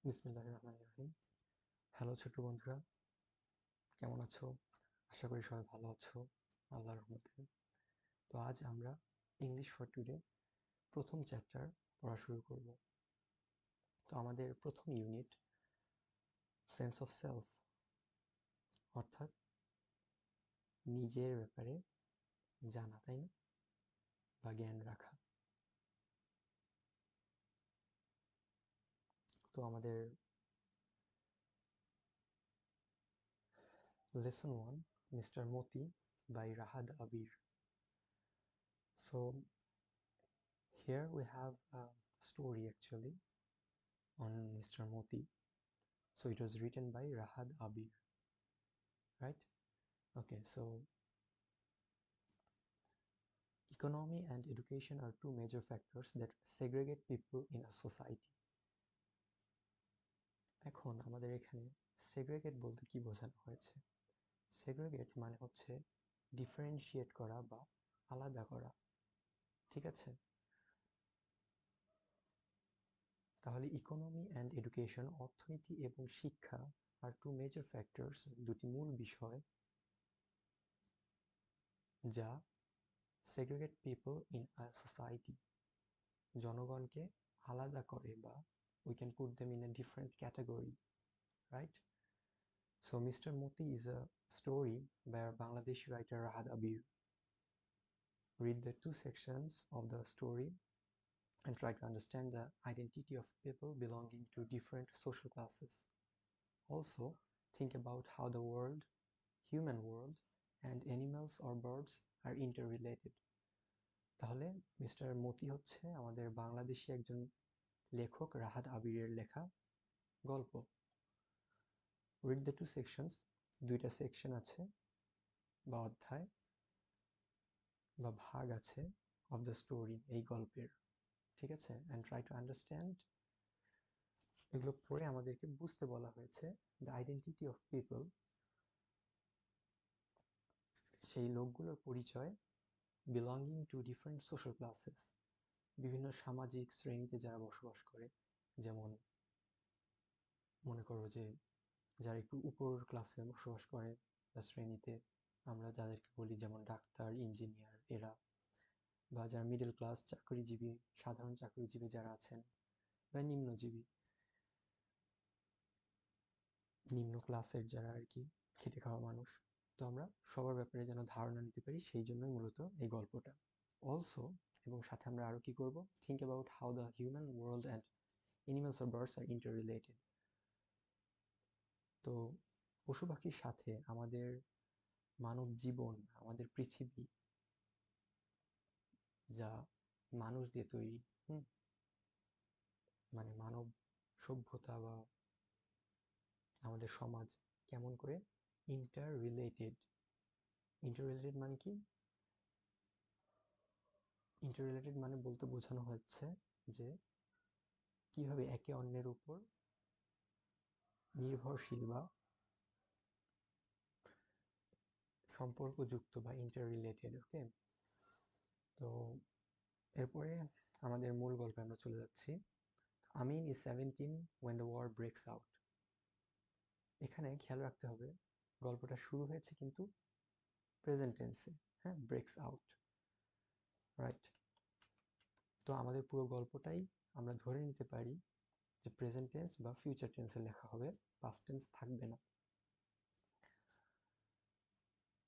বিসমিল্লাহির রহমানির রহিম। হ্যালো ছোট্ট বন্ধুরা, কেমন আছো? আশা করি সবাই ভালো আছো আল্লাহর রহমতে। তো আজ আমরা ইংলিশ ফর টুডে প্রথম চ্যাপ্টার পড়া শুরু করব। তো আমাদের প্রথম ইউনিট সেন্স অফ সেলফ, অর্থাৎ নিজের ব্যাপারে জানা, তাই না? বা জ্ঞান রাখা। তো আমাদের lesson 1, mister Moti by Rahad Abir. So here we have a story actually on Mr. Moti. So it was written by Rahad Abir, right? Okay, so economy and education are two major factors that segregate people in a society. এখন আমাদের এখানে সেগ্রেগেট বলতে কি বোঝানো হয়েছে? সেগ্রেগেট মানে হচ্ছে differentiate করা বা আলাদা করা, ঠিক আছে? তাহলে ইকোনমি অ্যান্ড এডুকেশন, অর্থনীতি এবং শিক্ষা, আর টু মেজর ফ্যাক্টরস, দুটি মূল বিষয় যা সেগ্রেগেট পিপল ইন আ সোসাইটি, জনগণকে আলাদা করে, বা we can put them in a different category, right? So Mr. Moti is a story by our Bangladeshi writer Rahad Abir. Read the two sections of the story and try to understand the identity of people belonging to different social classes. Also, think about how the world, human world, and animals or birds are interrelated. তাহলে mister মতি হচ্ছে আমাদের বাংলাদেশি একজন লেখক রাহাত আবিরের লেখা গল্প। Read the two sections, দুইটা section আছে বা অধ্যায় বা ভাগ আছে অফ দ্য স্টোরি, এই গল্পের, ঠিক আছে? অ্যান্ড ট্রাই টু আন্ডারস্ট্যান্ড, এগুলো পড়ে আমাদেরকে বুঝতে বলা হয়েছে দ্য আইডেন্টিটি অফ পিপল, সেই লোকগুলোর পরিচয়, belonging to different social classes, বিভিন্ন সামাজিক শ্রেণীতে যারা বসবাস করে। যেমন মনে করো যে যারা একটু উপর ক্লাসে বসবাস করে বা শ্রেণীতে, আমরা যাদেরকে বলি যেমন ডাক্তার, ইঞ্জিনিয়ার, এরা। বা যারা মিডল ক্লাস, চাকরিজীবী, সাধারণ চাকরিজীবী যারা আছেন, বা নিম্নজীবী, নিম্ন ক্লাসের যারা আর কি, খেটে খাওয়া মানুষ। তো আমরা সবার ব্যাপারে যেন ধারণা নিতে পারি, সেই জন্যই মূলত এই গল্পটা। অলসো, এবং সাথে আমরা আরো কি করব, think about how the human world and animals or birds R inter related. তো পশু পাখির সাথে আমাদের মানব জীবন, আমাদের পৃথিবী, যা মানুষ দিয়ে তৈরি, মানে মানব সভ্যতা বা আমাদের সমাজ কেমন করে ইন্টার রিলেটেড। ইন্টার রিলেটেড মানে কি? ইন্টার রিলেটেড মানে বলতে বোঝানো হচ্ছে যে কিভাবে একে অন্যের উপর নির্ভরশীল বা সম্পর্কযুক্ত বা ইন্টার রিলেটেড। ওকে, তো এরপরে আমাদের মূল গল্পে আমরা চলে যাচ্ছি। আমিন is 17 when the war breaks out. এখানে খেয়াল রাখতে হবে, গল্পটা শুরু হয়েছে কিন্তু প্রেজেন্ট টেন্সে, হ্যাঁ, ব্রেকস আউট, রাইট? তো আমাদের পুরো গল্পটাই আমরা ধরে নিতে পারি যে প্রেজেন্ট টেন্স বা ফিউচার টেন্সে লেখা হবে, পাস্ট টেন্স থাকবে না।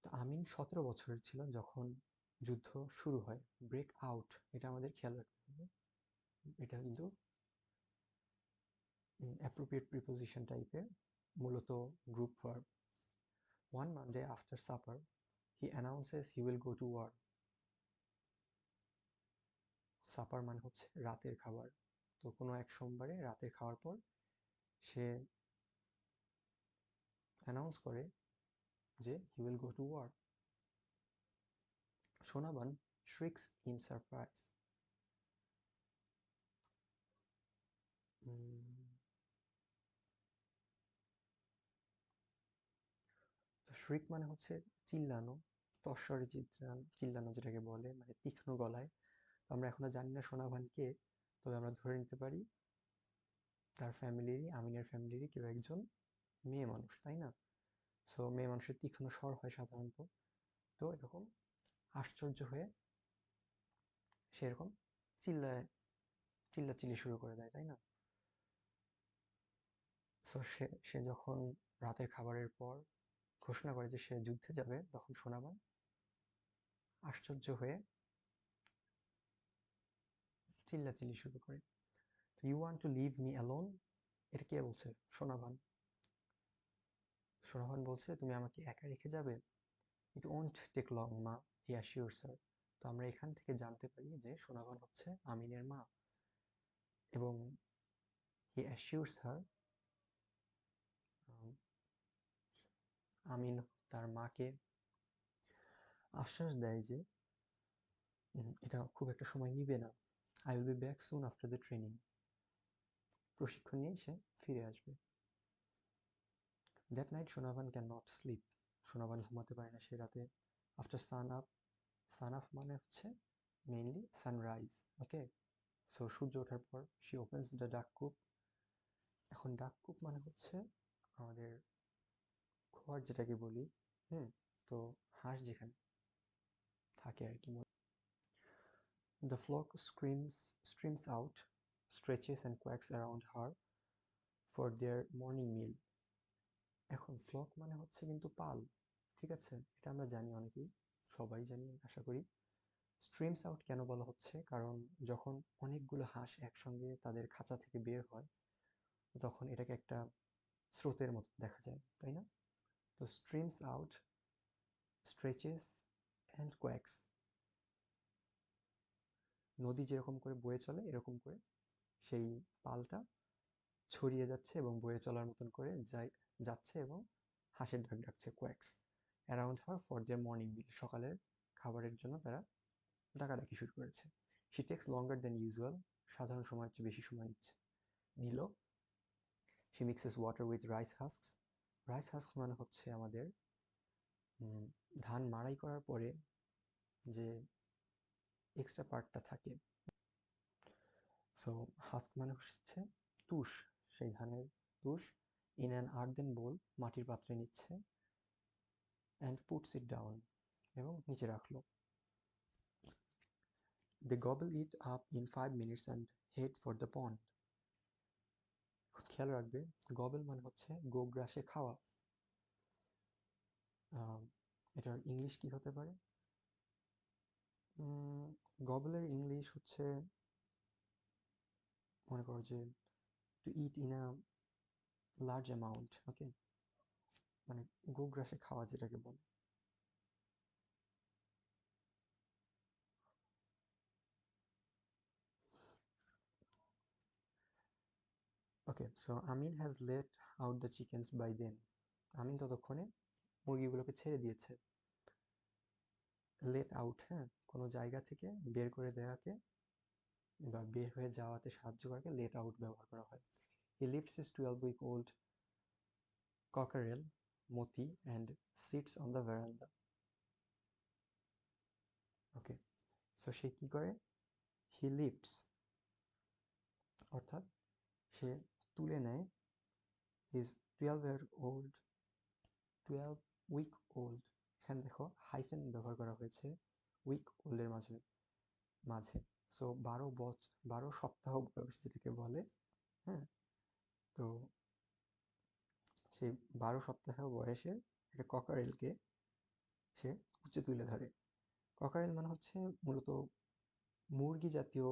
তো আমিন 17 বছরের ছিল যখন যুদ্ধ শুরু হয়। ব্রেক আউট, এটা আমাদের খেয়াল রাখতে হবে, এটা কিন্তু অ্যাপ্রোপ্রিয়েট প্রিপোজিশন টাইপের, মূলত group verb. One Monday after supper, he announces he will go to war. Supper মানে হচ্ছে রাতের খাবার। তো কোনো এক সোমবারে রাতের খাওয়ার পর সে অ্যানাউন্স করে যে he will go to war. Sonaban shrieks in surprise. তো shriek মানে হচ্ছে চিল্লানো, তস্বরে চিল্লানো যেটাকে বলে, মানে তীক্ষ্ণ গলায়। তো আমরা এখনো জানি না সোনাভান কে, তবে আমরা ধরে নিতে পারি তার ফ্যামিলিরই, আমিনের ফ্যামিলিরই কেউ একজন মেয়ে মানুষ, তাই না? সো মেয়ে মানুষের তীক্ষ্ণ স্বর হয় সাধারণত, তো এরকম আশ্চর্য হয়ে সেরকম চিল্লাচিল্লি শুরু করে দেয়, তাই না? সো সে যখন রাতের খাবারের পর ঘোষণা করে যে সে যুদ্ধে যাবে, তখন সোনাবান আশ্চর্য হয়ে চিল্লাচিল্লি শুরু করে। তো you want to leave me alone, এটা কে বলছে? সোনাবান। সোনাবান বলছে তুমি আমাকে একা রেখে যাবে? ইট ওয়ন্ট টেক লং মা, হি অ্যাসিওরস হার। তো আমরা এখান থেকে জানতে পারি যে সোনাবান হচ্ছে আমিনের মা, এবং হি অ্যাসিওরস হার, আমিন তার মাকে আশ্বাস দেয় যে এটা খুব একটা সময় নিবে না। I will be back soon after the training, প্রশিক্ষণ নিয়ে সে ফিরে আসবে। That night Sonavan can not slip, Sonavan ঘুমাতে পারে না সে রাতে। আফটার সান আপ মানে হচ্ছে মেইনলি সানরাইজ, ওকে? সো সূর্য ওঠার পর শি ওপেন্স দ্য ডাক কূপ। এখন ডাক কূপ মানে হচ্ছে আমাদের ঘর যেটাকে বলি, তো হাঁস যেখানে থাকে আর কি। The flock streams out, stretches and quacks around her for their morning meal. এখন ফ্লক মানে হচ্ছে কিন্তু পাল, ঠিক আছে? এটা আমরা জানি, অনেকেই, সবাই জানি আশা করি। স্ট্রিমস আউট কেন বলা হচ্ছে? কারণ যখন অনেকগুলো হাঁস একসঙ্গে তাদের খাঁচা থেকে বের হয়, তখন এটাকে একটা স্রোতের মতো দেখা যায়, তাই না? তো স্ট্রিমস আউট, স্ট্রেচেস অ্যান্ড কোয়াক্স, নদী যেরকম করে বয়ে চলে এরকম করে সেই পালটা ছড়িয়ে যাচ্ছে এবং বয়ে চলার মতন করে যাচ্ছে, এবং হাঁসের ডাক ডাকছে, quacks, around her for their morning meal, সকালের খাবারের জন্য তারা ডাকাডাকি শুরু করেছে। She takes longer than usual, সাধারণ সময়ের চেয়ে বেশি সময় নিল। She mixes water with rice husks, rice husk মানে হচ্ছে আমাদের ধান মাড়াই করার পরে যে এক্সট্রা পার্টটা থাকে। সো হাস্ক মানে হচ্ছে তুষ, সেই ধানের তুষ। ইন অ্যান আর্দেন বোল, মাটির পাত্রে নিচ্ছে, অ্যান্ড পুটস ইট ডাউন, এবং নিচে রাখলো। They gobble it up in 5 minutes and head for the pond. খেয়াল রাখবে, গবল মানে হচ্ছে গোগ্রাসে খাওয়া। এটার ইংলিশ কি হতে পারে? গবলের ইংলিশ হচ্ছে, মনে করো যে to eat in a large amount, okay? মানে গোগ্রাসে খাওয়া যেটাকে বলে। Okay, so Amin has let out the chickens by then, Amin ততক্ষণে মুরগিগুলোকে ছেড়ে দিয়েছে। লেট আউট, হ্যাঁ, কোনো জায়গা থেকে বের করে দেওয়াকে বা বের হয়ে যাওয়াতে সাহায্য করাকে লেট আউট ব্যবহার করা হয়। He lifts his 12-week-old cockerel Moti and sits on the veranda. Okay, so সে কি করে? হি লিফটস অর্থাৎ সে তুলে নেয় হিজ 12-week-old, এখানে দেখো হাইফেন ব্যবহার করা হয়েছে উইক ওল্ডের মাঝে। সো 12 সপ্তাহ বয়স যেটাকে বলে, হ্যাঁ? তো সেই 12 সপ্তাহ বয়সের একটা ককারেলকে সে কুচে তুলে ধরে। ককারেল মানে হচ্ছে মূলত মুরগি জাতীয়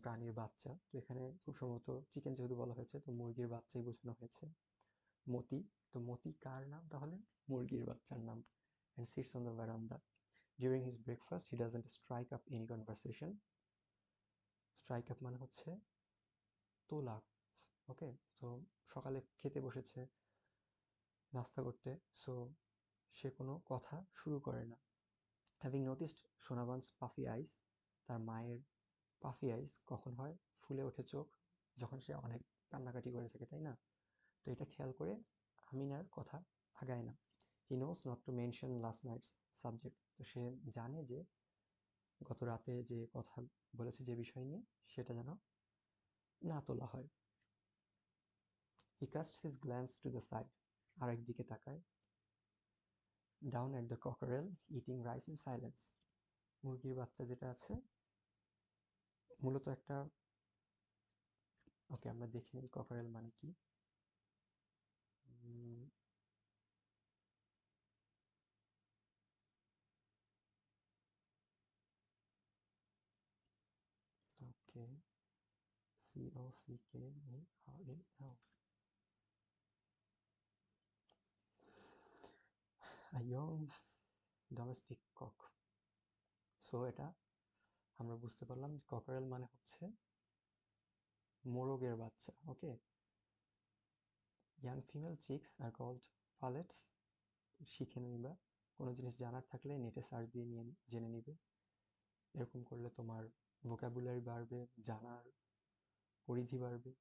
প্রাণীর বাচ্চা। তো এখানে খুব সম্ভবত চিকেন যেহেতু বলা হয়েছে, তো মুরগির বাচ্চাই বোঝানো হয়েছে। মতি, তো মতি কার নাম তাহলে? মুরগির বাচ্চার নাম। And sits on the veranda. During his breakfast he doesn't strike up any conversation. Strike up মানে হচ্ছে তোলা, ওকে? তো সকালে খেতে বসেছে, নাস্তা করতে, সো সে কোনো কথা শুরু করে না। হ্যাভিং নোটিসড সোনাবানস পাফি আইস, তার মায়ের পাফি আইস কখন হয়? ফুলে ওঠে চোখ যখন সে অনেক কান্নাকাটি করে থাকে, তাই না? তো এটা খেয়াল করে আমিনার কথা আগায় না। He knows not to mention last night's subject, তো সে জানে যে গত রাতে যে কথা বলেছে যে বিষয় নিয়ে, সেটা যেন না তোলা হয়। হি casts his glance to the side, আরেক দিকে তাকায়। down at the cockerel eating rice in silence, মুরগির বাচ্চা যেটা আছে মূলত একটা, ওকে আমরা দেখে নিই ককারেল মানে কি। Okay, COCKAREL, a young domestic cock. So এটা আমরা বুঝতে পারলাম ককারেল মানে হচ্ছে মোরগের বাচ্চা। Okay, young female chicks are called pullets, শিখে নিবা, কোনো জিনিস জানার থাকলে নেটে সার্চ দিয়ে নিয়ে জেনে নিবে। এরকম করলে তোমার ভোকাবুলারি বাড়বে, জানার পরিধি বাড়বে।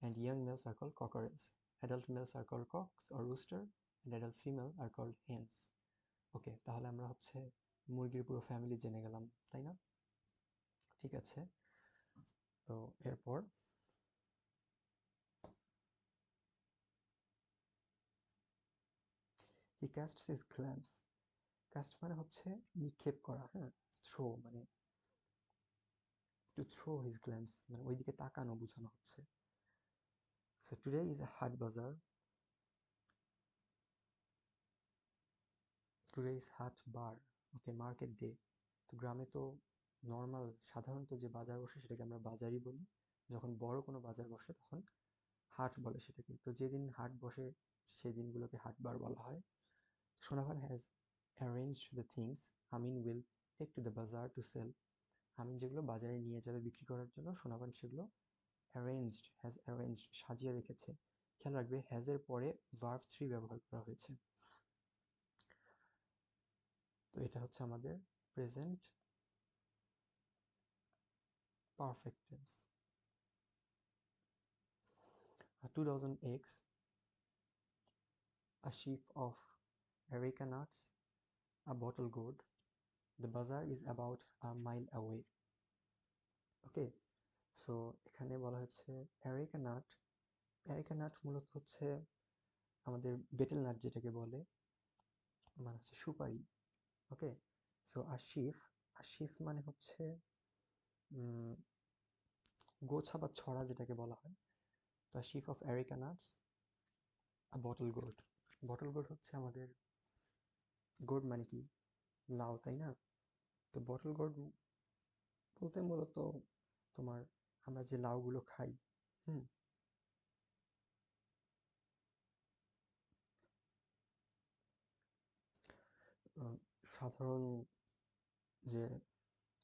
And young males are called cockerels. Adult males are called cocks or rooster, and adult female are called hens. ওকে, তাহলে আমরা হচ্ছে মুরগির পুরো ফ্যামিলি জেনে গেলাম, তাই না? ঠিক আছে, তো এরপর he casts his glance. Cast মানে হচ্ছে নিক্ষেপ করা, হ্যাঁ, থ্রো মানে টু থ্রো হিজ গ্ল্যান্স মানে ওইদিকে তাকানো বোঝানো হচ্ছে। So today is a হাট বাজার, টুডে ইজ হাট বার, ওকে, মার্কেট ডে। তো গ্রামে তো নর্মাল সাধারণত যে বাজার বসে সেটাকে আমরা বাজারই বলি, যখন বড় কোনো বাজার বসে তখন হাট বলে সেটাকে। তো যেদিন হাট বসে সেই দিনগুলোকে হাট বার বলা হয়। Sonavan has arranged the things Amin will take to the bazaar to sell, Amin যেগুলো বাজারে নিয়ে যাবে বিক্রি করার জন্য সোনাভান সেগুলো অ্যারেঞ্জড সাজিয়ে রেখেছে। খেয়াল রাখবে হ্যাজের পরে ভার্ব 3 ব্যবহার করা হয়েছে। তো এটা হচ্ছে আমাদের present perfect tense. 2 dozen eggs, a sheaf of areca nuts, a bottle gourd. The bazaar is about a mile away. Okay, so এখানে বলা হচ্ছে অ্যারেকা নাট। অ্যারেকা নাট মূলত হচ্ছে আমাদের বেটেল নাট যেটাকে বলে, মানে হচ্ছে সুপারি। ওকে, সো আশিফ মানে হচ্ছে গোছা বা ছড়া যেটাকে বলা হয়। তো sheaf of areca nuts, a bottle gourd. Bottle gourd হচ্ছে আমাদের, গোর্ড মানে কি লাউ, তাই না? তো বটল গোর্ড বলতে মূলত তোমার আমরা যে লাউগুলো খাই, হুম, সাধারণ যে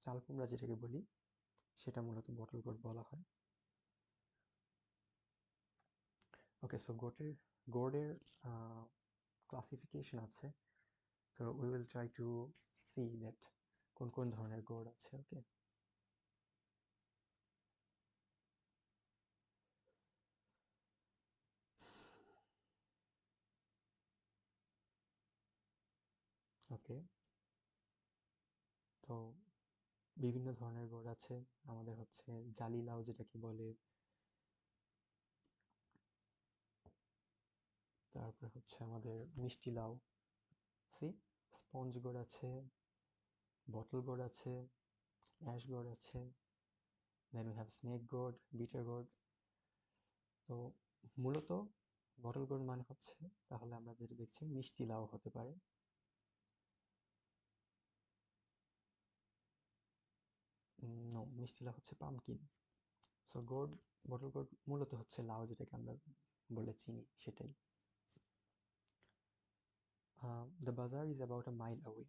চাল কুমড়া যেটাকে বলি সেটা মূলত বটল গোর্ড বলা হয়। ওকে, সো গোর্ডের ক্লাসিফিকেশন আছে। তো we will try to see that কোন কোন ধরনের গোর্ড আছে। ওকে, ওকে, তো বিভিন্ন ধরনের গোর্ড আছে। আমাদের হচ্ছে জালি লাউ যেটাকে বলে, তারপরে হচ্ছে আমাদের মিষ্টি লাউ, সি, স্পঞ্জ গোর্ড আছে, বটল গোর্ড আছে, অ্যাশ গোর্ড আছে, then we have snake gourd, bitter gourd. তো মূলত বটল গোর্ড মানে হচ্ছে, তাহলে আমরা যেটা দেখছি মিষ্টি লাউ হতে পারে। নো, মিষ্টি লাউ হচ্ছে পামকিন। সো বটল গোর্ড মূলত হচ্ছে লাউ যেটাকে আমরা বলে চিনি সেটাই। দ্য বাজার is about a mile away,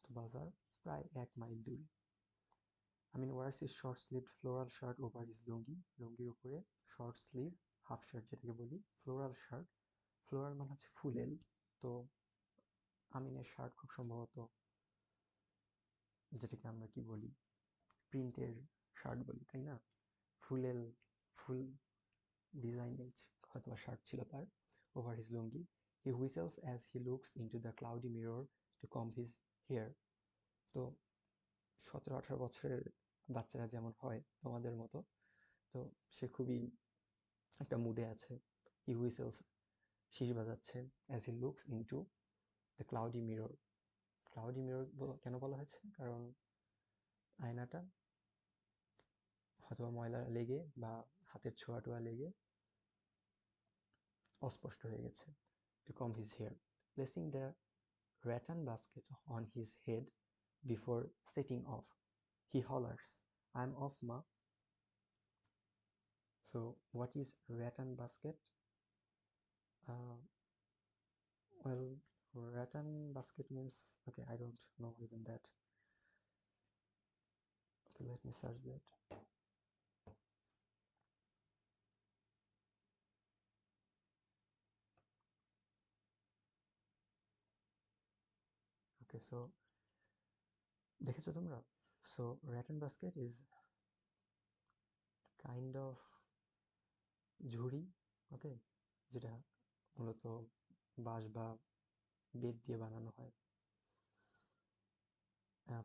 তো বাজার প্রায় 1 মাইল দূরে। wears his short sleeved floral shirt over his লুঙ্গি, লুঙ্গির উপরে শর্ট স্লিভ হাফ শার্ট যেটাকে বলি ফ্লোরাল শার্ট। ফ্লোরাল মানে হচ্ছে ফুলেল। তো আমিনের শার্ট খুব সম্ভবত যেটাকে আমরা কি বলি প্রিন্টের শার্ট বলি, তাই না? ফুলেল, ফুল ডিজাইনের হয়তো শার্ট ছিল তার। Over his lungi, he whistles as he looks into the cloudy mirror to comb his hair. তো 17-18 বছরের বাচ্চারা যেমন হয় তোমাদের মতো। তো সে খুবই একটা মুডে আছে। হি হুইসেলস, শিস বাজাচ্ছে as he looks into the cloudy mirror. Cloudy mirror কেন বলা হয়েছে? কারণ আয়নাটা হয়তো ময়লা লেগে বা হাতের ছোঁয়া টোয়া লেগে অস্পষ্ট হয়ে গেছে। To comb his hair, placing the rattan basket on his head before setting off, he hollers, "I'm off, ma." So what is rattan basket? Uh, well, rattan basket means, okay, I don't know even that. Okay, let me search that. Okay, so দেখেছো তোমরা? So rattan basket is kind of ঝুড়ি, ওকে, যেটা মূলত বাঁশ বা বেত দিয়ে বানানো হয়।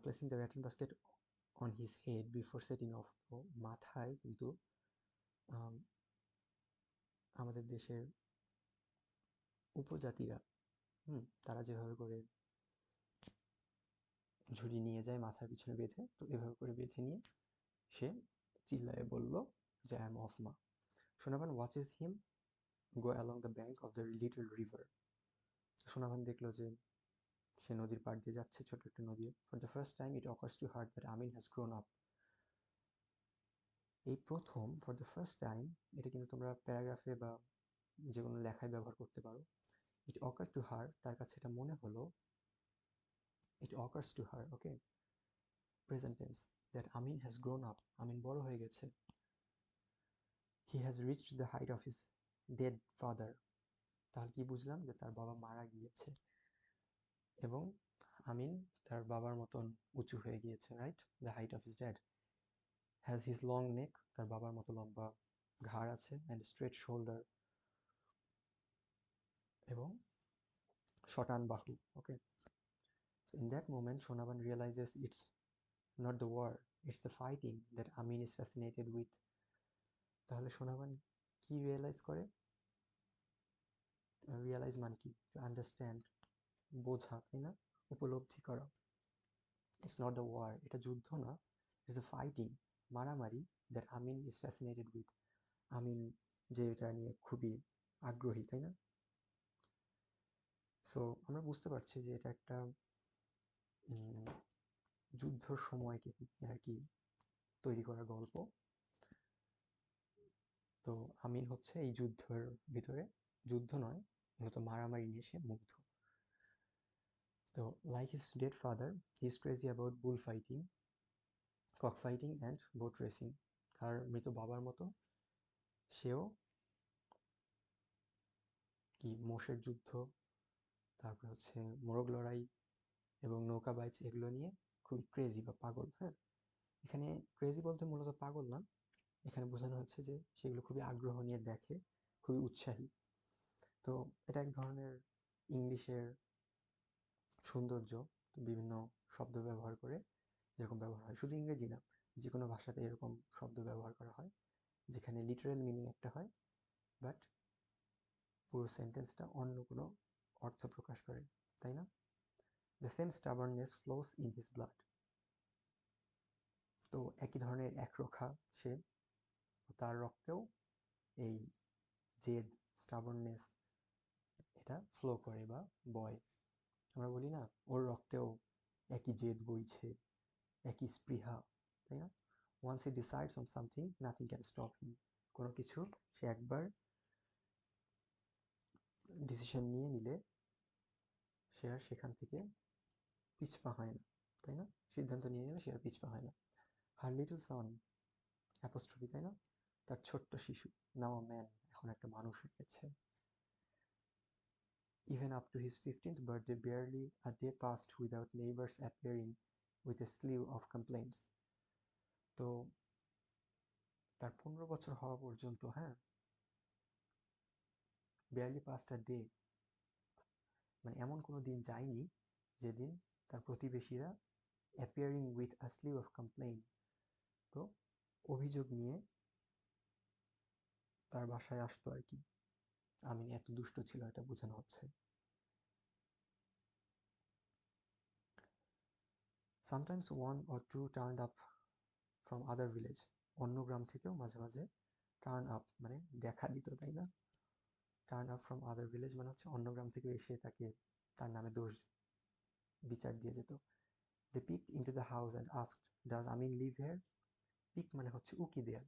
Placing the rattan basket on his head before setting off, তো মাথায় কিন্তু আমাদের দেশের উপজাতিরা তারা যেভাবে করে ঝুড়ি নিয়ে যায় মাথার পিছনে বেঁধে, তো এভাবে করে বেঁধে নিয়ে সে চিল্লায়ে বলল যে আই এম অফ মা। Sonavan watches him go along the bank of the little river. Sonavan দেখলো যে সে নদীর পাড় দিয়ে যাচ্ছে, ছোট একটা নদী। For the first time it occurs to her that Amin has grown up. এই প্রথম, ফর দ্য ফার্স্ট টাইম, এটা কিন্তু তোমরা প্যারাগ্রাফে বা যে কোনো লেখায় ব্যবহার করতে পারো। ইট অকার টু হার, তার কাছে এটা মনে হলো। It occurs to her, okay, present tense, that Amin has grown up, Amin বড় হয়ে গেছে। He has reached the height of his dead father, তাহলে কি বুঝলাম? যে তার বাবা মারা গিয়েছে এবং আমিন তার বাবার মতন উঁচু হয়ে গিয়েছে, right? The height of his dad. Has his long neck, তার বাবার মতো লম্বা ঘাড় আছে, অ্যান্ড স্ট্রেট শোল্ডার, এবং শটান বাহু, ওকে। So in that moment, Shonavan realizes it's not the war, it's the fighting that Amin is fascinated with. তাহলে সোনাভান কি রিয়েলাইজ করে? রিয়েলাইজ মানে কি? টু আন্ডারস্ট্যান্ড, বোঝা, তাই না? উপলব্ধি করা। ইটস নট দ্য ওয়ার, এটা যুদ্ধ না, ইটস দ্য ফাইটিং, মারামারি, that Amin is fascinated with, Amin যে এটা নিয়ে খুবই আগ্রহী, তাই না? সো আমরা বুঝতে পারছি যে এটা একটা যুদ্ধর সময়কে আর কি তৈরি করা গল্প। তো আমিন হচ্ছে এই যুদ্ধের ভিতরে, যুদ্ধ নয়, মূলত মারামারি নিয়ে সে মুগ্ধ। তো like his dead father, he is crazy about bull fighting, cock fighting and boat racing. তার মৃত বাবার মতো সেও কি মোষের যুদ্ধ, তারপর হচ্ছে মোরগ লড়াই এবং নৌকা বাইচ, এগুলো নিয়ে খুবই ক্রেজি বা পাগল। হ্যাঁ, এখানে ক্রেজি বলতে মূলত পাগল না, এখানে বোঝানো হচ্ছে যে সেগুলো খুবই আগ্রহ নিয়ে দেখে, খুবই উৎসাহী। তো এটা এক ধরনের ইংলিশের সৌন্দর্য, বিভিন্ন শব্দ ব্যবহার করে যেরকম ব্যবহার হয়, শুধু ইংরেজি না, যে কোনো ভাষাতে এরকম শব্দ ব্যবহার করা হয় যেখানে লিটারাল মিনিং একটা হয়, বাট পুরো সেন্টেন্সটা অন্য কোনো অর্থ প্রকাশ করে, তাই না? The same stubbornness flows in his blood. তো একই ধরনের একরোখা সে, তার রক্তেও এই জেদ, স্টাবার্ননেস, এটা ফ্লো করে বা বয়। আমরা বলি না ওর রক্তেও একই জেদ বইছে, একই স্পৃহা, তাই না? Once he decides on something, nothing can stop him. কোনো কিছু সে একবার ডিসিশন নিয়ে নিলে সে আর সেখান থেকে পিছপা হয় না, তাই না? সিদ্ধান্ত নিয়ে নিলে সে আর পিছপা হয় না। হার লিটল সন, অ্যাপোস্ট্রফি, তাই না? তার ছোট্ট শিশু, নাও আ ম্যান, এখন একটা মানুষ হয়ে গেছে। Even up to his 15th birthday, barely a day passed without neighbors appearing with a slew of complaints. তো তার 15 বছর হওয়া পর্যন্ত, হ্যাঁ, barely passed a day, মানে এমন কোনো দিন যায়নি যেদিন তার প্রতিবেশীরা appearing with a slew of complaint, তো অভিযোগ নিয়ে তার বাসায় আসতো আর কি। আমিন এত দুষ্ট ছিল এটা বোঝানো হচ্ছে। Sometimes one or two turned up from other village. অন্য গ্রাম থেকেও মাঝে মাঝে টার্ন আপ মানে দেখা দিত, তাই না? Turn up from other village মানে হচ্ছে অন্য গ্রাম থেকে এসে তাকে তার নামে দোষ বিচার দিয়ে যেত। They peeked into the house and asked, does Amin live here? Peek মানে হচ্ছে উকি দেয়া,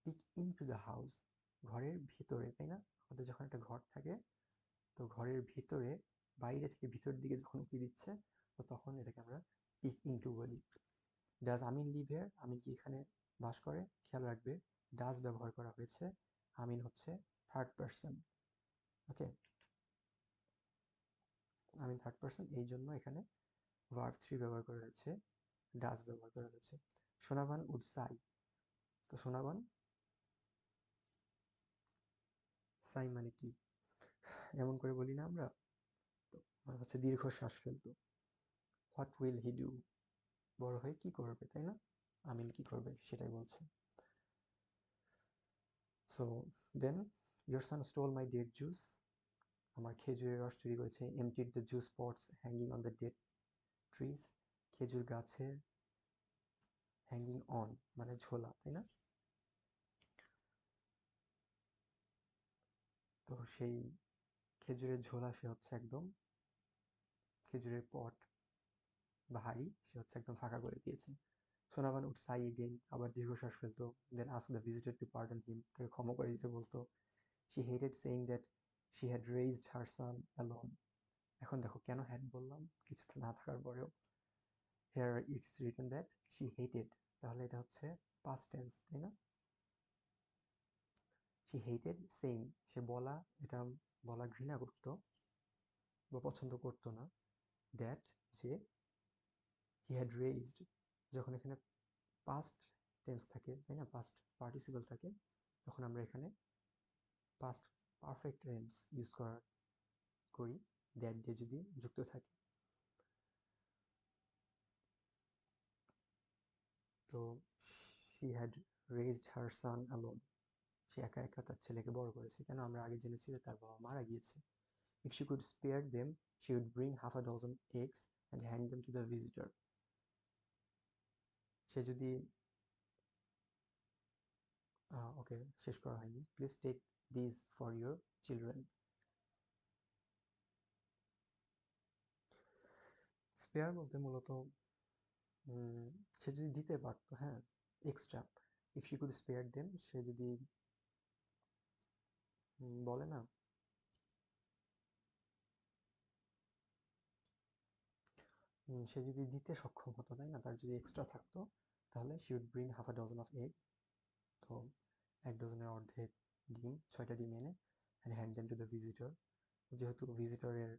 পিক ইনটু দ্য হাউস ঘরের ভিতরে, তাই না? আমাদের যখন একটা ঘর থাকে তো ঘরের ভিতরে, বাইরে থেকে ভিতর দিকে যখন উকি দিচ্ছে তো তখন এটাকে আমরা পিক ইনটু বলি। Does Amin live here? Amin কি এখানে বাস করে? খেয়াল রাখবে ডাজ ব্যবহার করা হয়েছে, আমিন হচ্ছে থার্ড পারসন। ওকে, আমিন থার্ড পারসন, এই জন্য এখানে ভার্ব 3 ব্যবহার করা হয়েছে, ডাজ ব্যবহার করা হয়েছে। সোনাবান উড সাই, তো সোনাবান সাই মানে কি? এমন করে বলি না আমরা, তো মানে হচ্ছে দীর্ঘশ্বাস ফেলতো। What will he do? বড় হয়ে কি করবে, তাই না? আমিন কি করবে সেটাই বলছে। So then your son stole my date juice, আমার খেজুরের রস চুরি করেছে। Emptied the juice pots hanging on the date trees, খেজুর গাছের, হ্যাঙ্গিং অন মানে ঝোলা, তাই না? তো সেই খেজুরের ঝোলা সে হচ্ছে একদম, খেজুরের পট বা হাড়ি সে হচ্ছে একদম ফাঁকা করে দিয়েছে। সোনাবান উড সাই এগেইন, আবার দীর্ঘশ্বাস ফেলতো। Then ask the visitor to pardon him, তাকে ক্ষমা করে দিতে বলতো। She hated saying that she had raised her son alone. এখন দেখো কেন হ্যাড বললাম কিছু না থাকার পরেও। Here it's written that she hated, তাহলে এটা হচ্ছে পাস্ট টেন্স, তাই না? শি হেটেড সেইং, সে বলা, এটা বলা ঘৃণা করতো বা পছন্দ করতো না। দ্যাট যে, হি হ্যাড রেইজড, যখন এখানে পাস্ট টেন্স থাকে, তাই না, পাস্ট পার্টিসিপল থাকে, তখন আমরা এখানে পাস্ট পারফেক্ট টেন্স ইউজ করি দ্যাট দিয়ে যদি যুক্ত থাকে। তো she had raised her son alone, সে একা একা তার ছেলেকে বড় করেছে। কেন? আমরা আগে জেনেছি যে তার বাবা মারা গিয়েছে। If she could spare them she would bring half a dozen eggs and hand them to the visitor. সে যদি, ওকে শেষ করা হয়নি, please take this for your children. Spare বলতে মূলত সে যদি দিতে পারতো, হ্যাঁ, extra. If she could spare them, সে যদি বলে না, সে যদি দিতে সক্ষম হতো, তাই না, তার যদি এক্সট্রা থাকতো তাহলে she would bring half a dozen of egg, তো 1 ডজনের অর্ধেক ডিম, 6টা ডিম এনে and hand them to the visitor, যেহেতু ভিজিটরের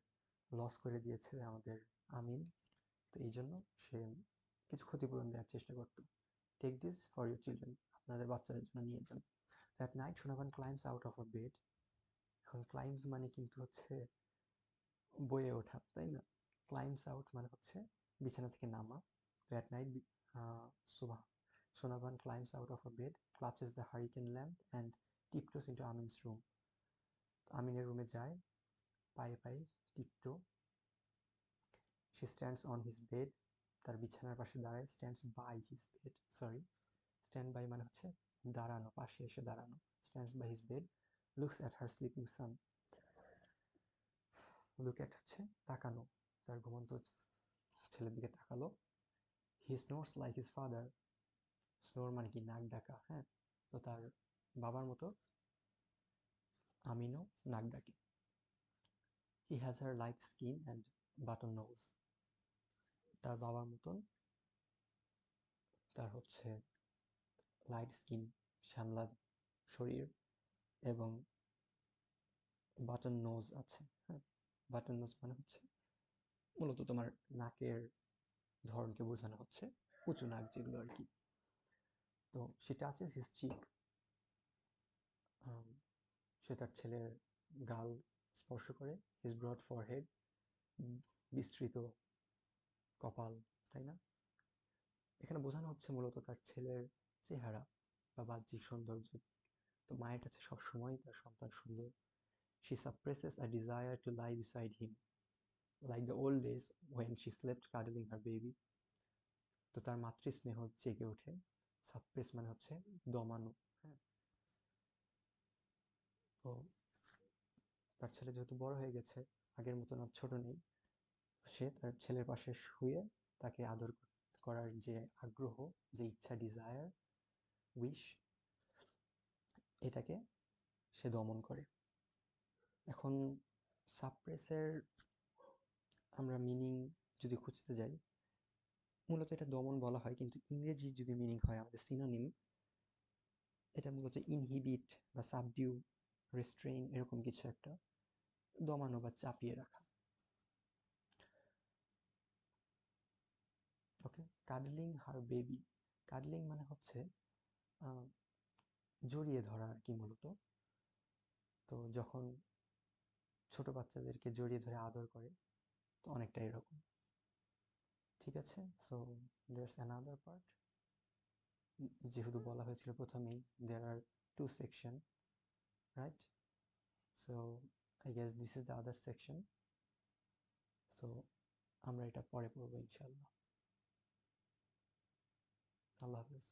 লস করে দিয়েছে আমাদের আমিন, তো এই জন্য সে কিছু ক্ষতিপূরণ দেওয়ার চেষ্টা করতো। Take this for your children, আপনাদের বাচ্চাদের জন্য নিয়ে যান। That night Sonaban climbs out of a bed, এখন ক্লাইম্ব মানে কিন্তু হচ্ছে বয়ে ওঠা, তাই না? ক্লাইম্বস আউট মানে হচ্ছে বিছানা থেকে নামা। তো at night Sonaban climbs out of a bed, clutches the hurricane lamp and tiptoes into Amin's room, আমিনের রুমে যায় পায়ে পায়ে tiptoe. She stands on his bed, তার বিছানার পাশে দাঁড়ায়। Stands by his bed, sorry, stand by মানে হচ্ছে দাঁড়ানো, পাশে এসে দাঁড়ানো। Stands by his bed, looks at her sleeping son, look at হচ্ছে তাকানো, তার ঘুমন্ত ছেলের দিকে তাকালো। He snores like his father, স্নোর মানে কি নাক ডাকা, হ্যাঁ, তো তার বাবার মতো আমিনও নাক ডাকে। He has her light skin and button nose, তার বাবার মতন তার হচ্ছে লাইট স্কিন, শ্যামলা শরীর, এবং বাটন নোজ আছে, হ্যাঁ। বাটন নোজ মানে হচ্ছে মূলত তোমার নাকের ধরনকে বোঝানো হচ্ছে, উঁচু নাক যেগুলো আর কি। তো সেটা আছে হিজ চিক, সে তার ছেলের গাল স্পর্শ করে। হিজ ব্রড ফরহেড, বিস্তৃত কপাল, তাই না? এখানে বোঝানো হচ্ছে মূলত তার ছেলের চেহারা বা বাহ্যিক সৌন্দর্য। তো মায়ের কাছে সবসময় তার সন্তান সুন্দর। She suppresses a desire to lie beside him, like the old days when she slept cuddling her baby. তো তার মাতৃস্নেহ জেগে ওঠে। সাপ্রেস মানে হচ্ছে দমানো। হ্যাঁ, তো তার ছেলে যেহেতু বড় হয়ে গেছে, আগের মতন আর ছোট নেই, সে তার ছেলের পাশে শুয়ে তাকে আদর করার যে আগ্রহ, যে ইচ্ছা, ডিজায়ার, উইশ, এটাকে সে দমন করে। এখন সাপ্রেসের আমরা মিনিং যদি খুঁজতে যাই, মূলত এটা দমন বলা হয়, কিন্তু ইংরেজি যদি মিনিং হয় আমাদের সিনোনিম, এটা মূলত ইনহিবিট বা সাবডিউ, রেস্ট্রেইন, এরকম কিছু একটা, দমানো বা চাপিয়ে রাখা। ওকে, কাডলিং হার বেবি। কাডলিং মানে হচ্ছে জড়িয়ে ধরা আর কি মূলত। তো যখন ছোট বাচ্চাদেরকে জড়িয়ে ধরে আদর করে, তো অনেকটা এরকম। ঠিক আছে, সো দেয়ারস অ্যানাদার পার্ট। যেহেতু বলা হয়েছিল প্রথমেই দেয়ার আর 2 section, right? So I guess this is the other section. So আমরা এটা পরে পড়বো ইনশাআল্লাহ। আল্লাহ হাফেজ।